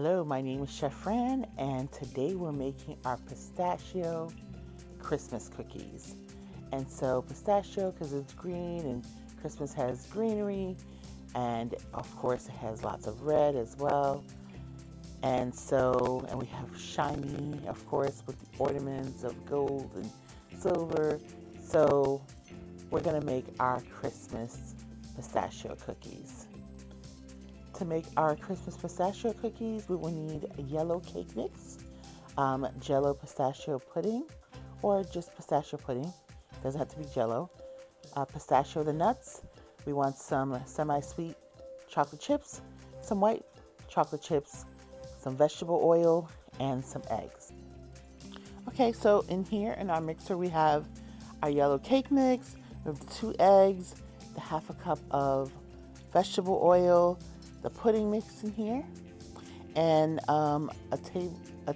Hello, my name is Chef Fran, and today we're making our pistachio Christmas cookies. And so pistachio, because it's green and Christmas has greenery, and of course it has lots of red as well. And we have shiny, of course, with the ornaments of gold and silver. So we're gonna make our Christmas pistachio cookies. To make our Christmas pistachio cookies, we will need a yellow cake mix, Jello pistachio pudding, or just pistachio pudding. Doesn't have to be Jello. Pistachio the nuts. We want some semi-sweet chocolate chips, some white chocolate chips, some vegetable oil, and some eggs. Okay, so in here in our mixer we have our yellow cake mix, we have the 2 eggs, the half a cup of vegetable oil, the pudding mix in here, and a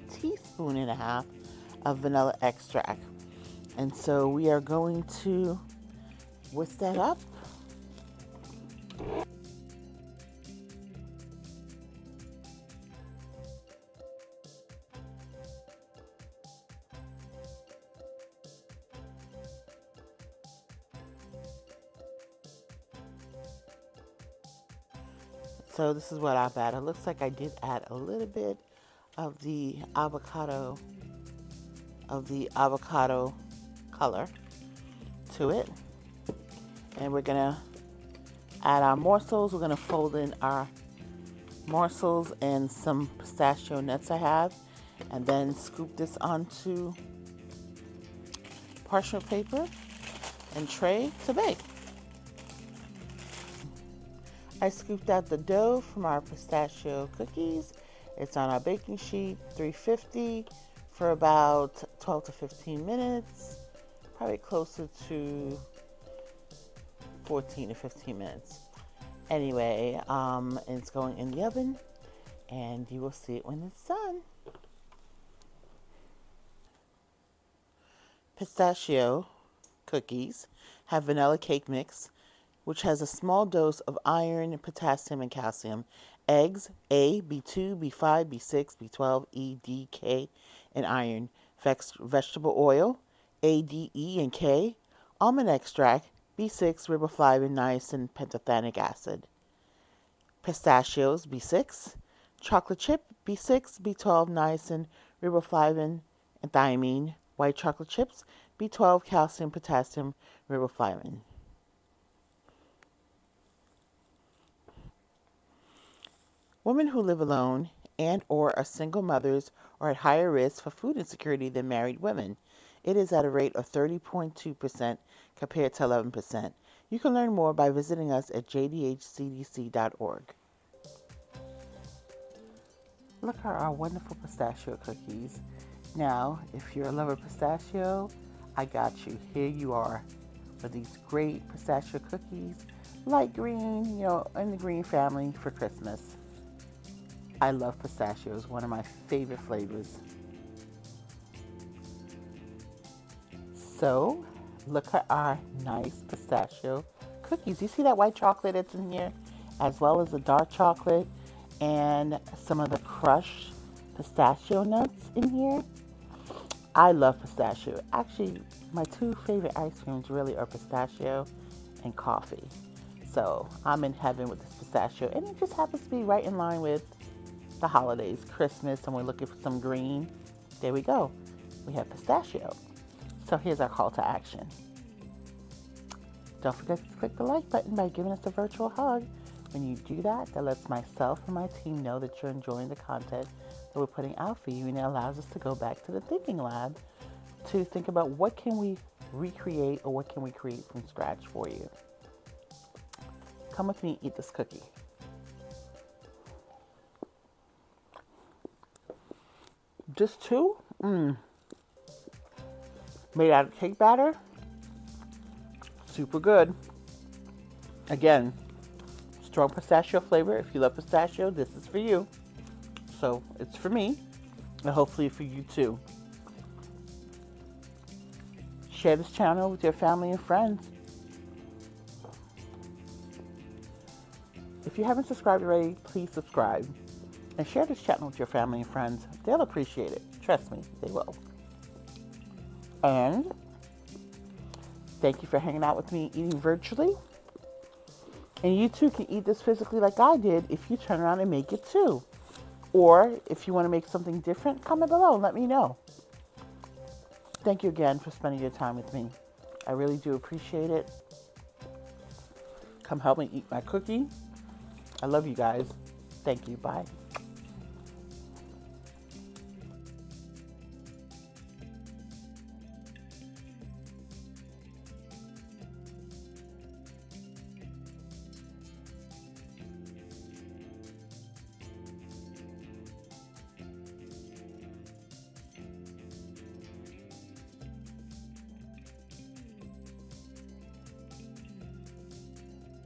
teaspoon and a half of vanilla extract. And so we are going to whisk that up. So this is what I've added. It looks like I did add a little bit of the avocado color to it. And we're gonna add our morsels. We're gonna fold in our morsels and some pistachio nuts I have, and then scoop this onto parchment paper and tray to bake. I scooped out the dough from our pistachio cookies. It's on our baking sheet, 350 for about 12 to 15 minutes, probably closer to 14 to 15 minutes. Anyway, it's going in the oven, and you will see it when it's done. Pistachio cookies have vanilla cake mix, which has a small dose of iron, potassium, and calcium, eggs, A, B2, B5, B6, B12, E, D, K, and iron, vegetable oil, A, D, E, and K, almond extract, B6, riboflavin, niacin, pantothenic acid, pistachios, B6, chocolate chip, B6, B12, niacin, riboflavin, and thiamine, white chocolate chips, B12, calcium, potassium, riboflavin. Women who live alone and or are single mothers are at higher risk for food insecurity than married women. It is at a rate of 30.2% compared to 11%. You can learn more by visiting us at jdhcdc.org. Look at our wonderful pistachio cookies. Now, if you're a lover of pistachio, I got you. Here you are with these great pistachio cookies, light green, in the green family for Christmas. I love pistachios, one of my favorite flavors. So, look at our nice pistachio cookies. You see that white chocolate that's in here, as well as the dark chocolate and some of the crushed pistachio nuts in here. I love pistachio. Actually, my 2 favorite ice creams really are pistachio and coffee. So, I'm in heaven with this pistachio, and it just happens to be right in line with the holidays, Christmas, and we're looking for some green. There we go. We have pistachio. So here's our call to action. Don't forget to click the like button by giving us a virtual hug. When you do that, that lets myself and my team know that you're enjoying the content that we're putting out for you, and it allows us to go back to the thinking lab to think about what can we recreate or what can we create from scratch for you. Come with me and eat this cookie. Just 2, made out of cake batter, super good. Again, strong pistachio flavor. If you love pistachio, this is for you. So it's for me, and hopefully for you too. Share this channel with your family and friends. If you haven't subscribed already, please subscribe. And share this channel with your family and friends. They'll appreciate it. Trust me, they will. And thank you for hanging out with me eating virtually. And you too can eat this physically like I did if you turn around and make it too. Or if you want to make something different, comment below and let me know. Thank you again for spending your time with me. I really do appreciate it. Come help me eat my cookie. I love you guys. Thank you. Bye.